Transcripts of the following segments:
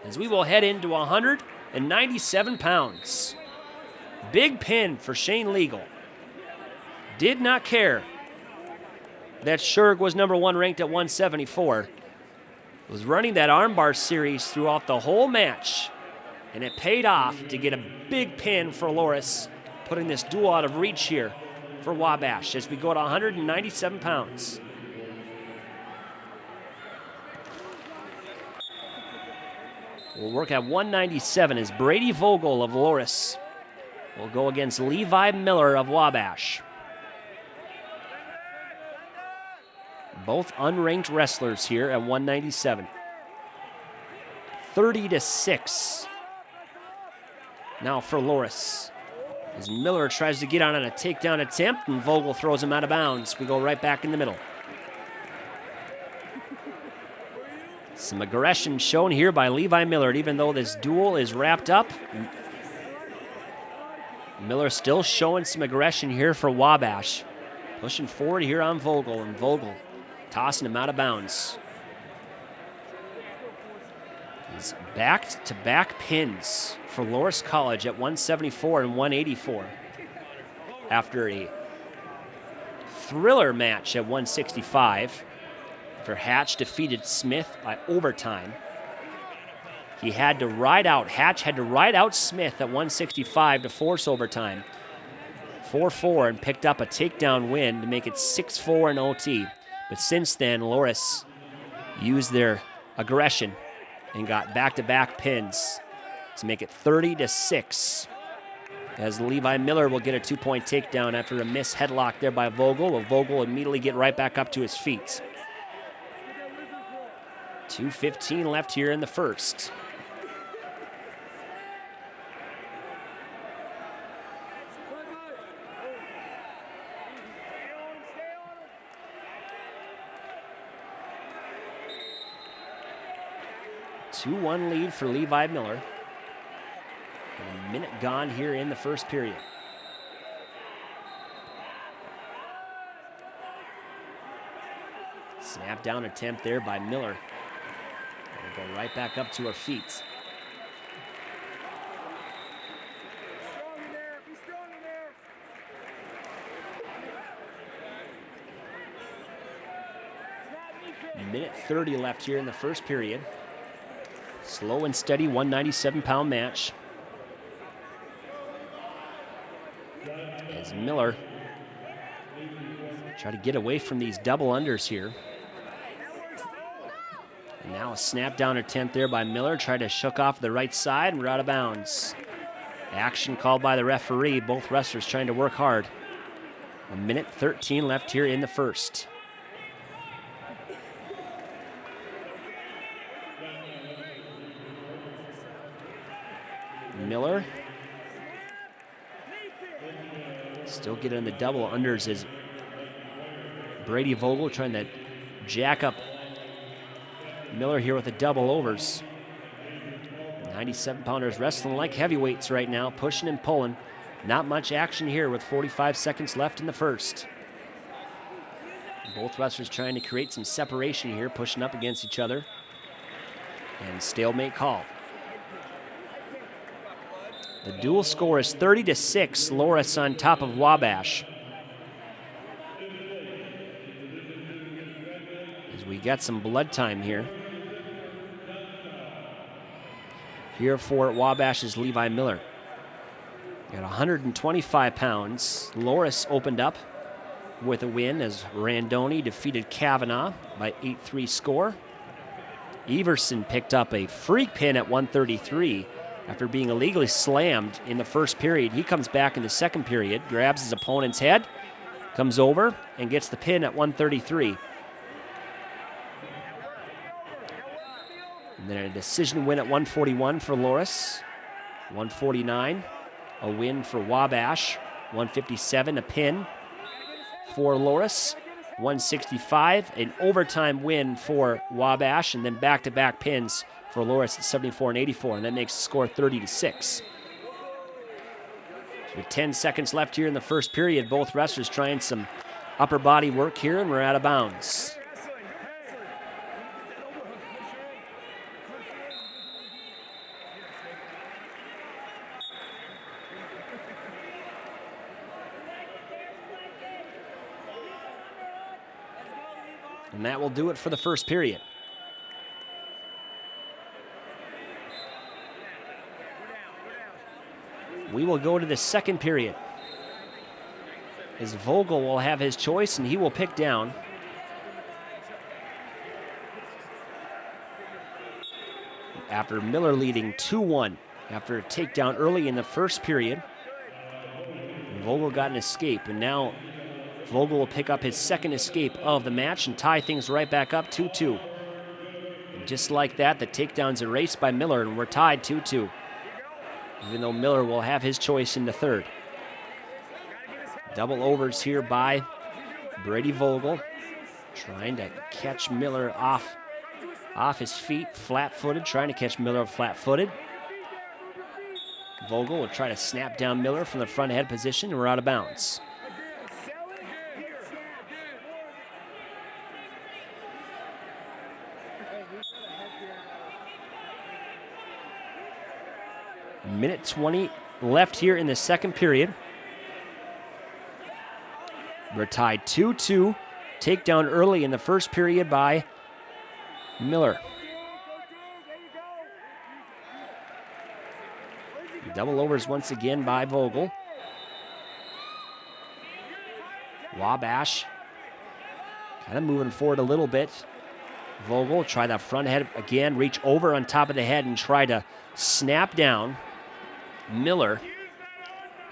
as we will head into 197 pounds. Big pin for Shane Legal. Did not care that Scherg was number 1 ranked at 174. Was running that armbar series throughout the whole match, and it paid off to get a big pin for Loras, putting this duel out of reach here for Wabash as we go to 197 pounds. We'll work at 197 as Brady Vogel of Loras will go against Levi Miller of Wabash. Both unranked wrestlers here at 197. 30-6. Now for Loras. As Miller tries to get on a takedown attempt, and Vogel throws him out of bounds. We go right back in the middle. Some aggression shown here by Levi Miller, even though this duel is wrapped up. Miller still showing some aggression here for Wabash. Pushing forward here on Vogel, and Vogel tossing him out of bounds. These back-to-back pins for Loras College at 174 and 184. After a thriller match at 165, after Hatch defeated Smith by overtime. Hatch had to ride out Smith at 165 to force overtime. 4-4 and picked up a takedown win to make it 6-4 in OT. But since then, Loras used their aggression and got back-to-back pins to make it 30-6. As Levi Miller will get a 2-point takedown after a missed headlock there by Vogel. Will Vogel immediately get right back up to his feet. 2:15 left here in the first. A 2-1 lead for Levi Miller. And a minute gone here in the first period. Snap down attempt there by Miller. We'll go right back up to her feet. Minute 30 left here in the first period. Slow and steady 197-pound match. As Miller try to get away from these double unders here. And now a snap down attempt there by Miller. Tried to shook off the right side and we're out of bounds. Action called by the referee. Both wrestlers trying to work hard. A minute 13 left here in the first. Miller still getting the double unders as Brady Vogel trying to jack up Miller here with the double overs. 97-pounders wrestling like heavyweights right now, pushing and pulling. Not much action here with 45 seconds left in the first. Both wrestlers trying to create some separation here, pushing up against each other. And stalemate called. The dual score is 30-6, Loras on top of Wabash. As we got some blood time here. Here for Wabash is Levi Miller. At 125 pounds, Loras opened up with a win as Randoni defeated Kavanaugh by 8-3 score. Everson picked up a freak pin at 133 after being illegally slammed in the first period. He comes back in the second period, grabs his opponent's head, comes over, and gets the pin at 133. And then a decision win at 141 for Loras. 149, a win for Wabash. 157, a pin for Loras. 165, an overtime win for Wabash, and then back-to-back pins for Loras at 74 and 84, and that makes the score 30-6. With 10 seconds left here in the first period, both wrestlers trying some upper body work here, and we're out of bounds. And that will do it for the first period. We will go to the second period, as Vogel will have his choice and he will pick down. After Miller leading 2-1 after a takedown early in the first period. Vogel got an escape, and now Vogel will pick up his second escape of the match and tie things right back up 2-2. And just like that, the takedown's erased by Miller, and we're tied 2-2. Even though Miller will have his choice in the third. Double overs here by Brady Vogel, trying to catch Miller off his feet, flat-footed, trying to catch Miller flat-footed. Vogel will try to snap down Miller from the front head position, and we're out of bounds. Minute 20 left here in the second period. We're tied 2-2. Takedown early in the first period by Miller. Double overs once again by Vogel. Wabash kind of moving forward a little bit. Vogel try that front head again, reach over on top of the head and try to snap down Miller.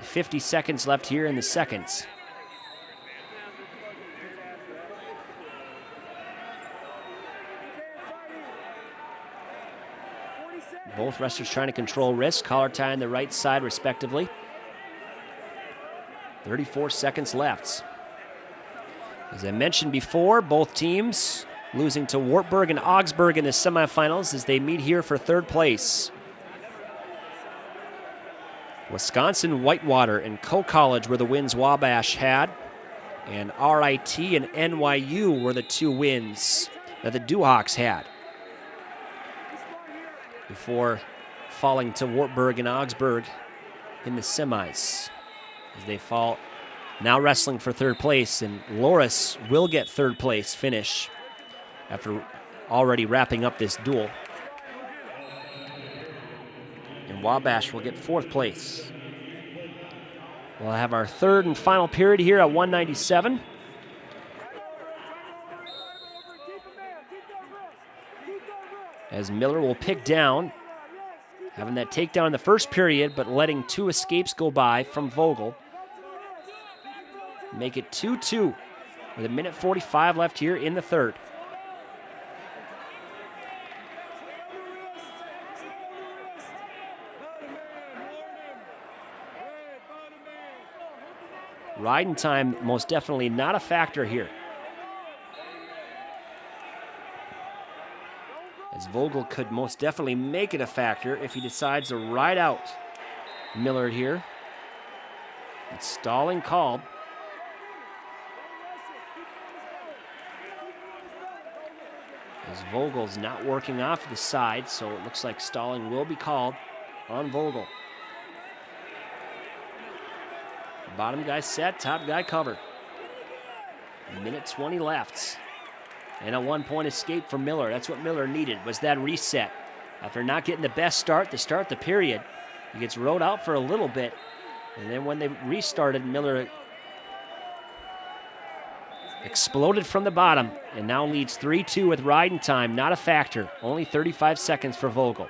50 seconds left here in the seconds. Both wrestlers trying to control wrist, collar tie on the right side respectively. 34 seconds left. As I mentioned before, both teams losing to Wartburg and Augsburg in the semifinals as they meet here for third place. Wisconsin, Whitewater, and Coe College were the wins Wabash had, and RIT and NYU were the two wins that the Duhawks had, before falling to Wartburg and Augsburg in the semis, as they fall now wrestling for third place, and Loras will get third place finish after already wrapping up this duel. And Wabash will get fourth place. We'll have our third and final period here at 197. As Miller will pick down, having that takedown in the first period, but letting two escapes go by from Vogel. Make it 2-2 with a minute 45 left here in the third. Riding time most definitely not a factor here, as Vogel could most definitely make it a factor if he decides to ride out Miller here. It's stalling called. As Vogel's not working off the side, so it looks like stalling will be called on Vogel. Bottom guy set, top guy covered. Minute 20 left. And a one-point escape for Miller. That's what Miller needed, was that reset. After not getting the best start to start the period, he gets rode out for a little bit. And then when they restarted, Miller exploded from the bottom and now leads 3-2 with riding time. Not a factor. Only 35 seconds for Vogel.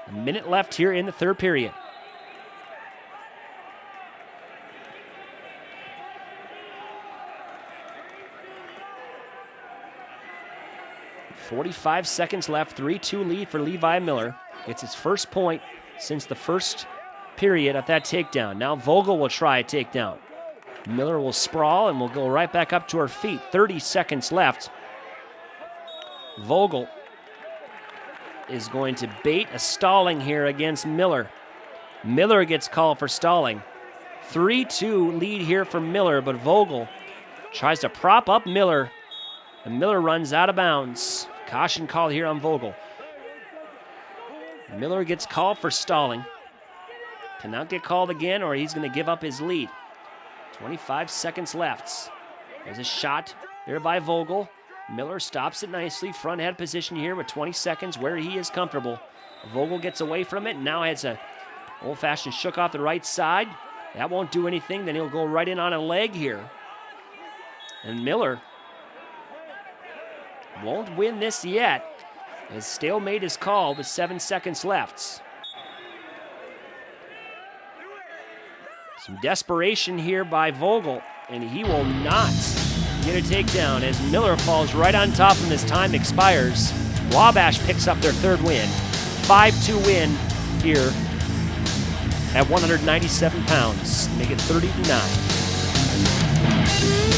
A minute left here in the third period. .45 seconds left, 3-2 lead for Levi Miller. It's his first point since the first period at that takedown. Now Vogel will try a takedown. Miller will sprawl and will go right back up to her feet. 30 seconds left. Vogel is going to bait a stalling here against Miller. Miller gets called for stalling. 3-2 lead here for Miller, but Vogel tries to prop up Miller, and Miller runs out of bounds. Caution call here on Vogel. Miller gets called for stalling. Cannot get called again or he's going to give up his lead. 25 seconds left. There's a shot there by Vogel. Miller stops it nicely. Front head position here with 20 seconds where he is comfortable. Vogel gets away from it. Now has a old-fashioned shook off the right side. That won't do anything. Then he'll go right in on a leg here. And Miller won't win this yet, as stalemate is called with 7 seconds left. Some desperation here by Vogel, and he will not get a takedown as Miller falls right on top of him as time expires. Wabash picks up their 3rd win. 5-2 win here at 197 pounds. Make it 30-9.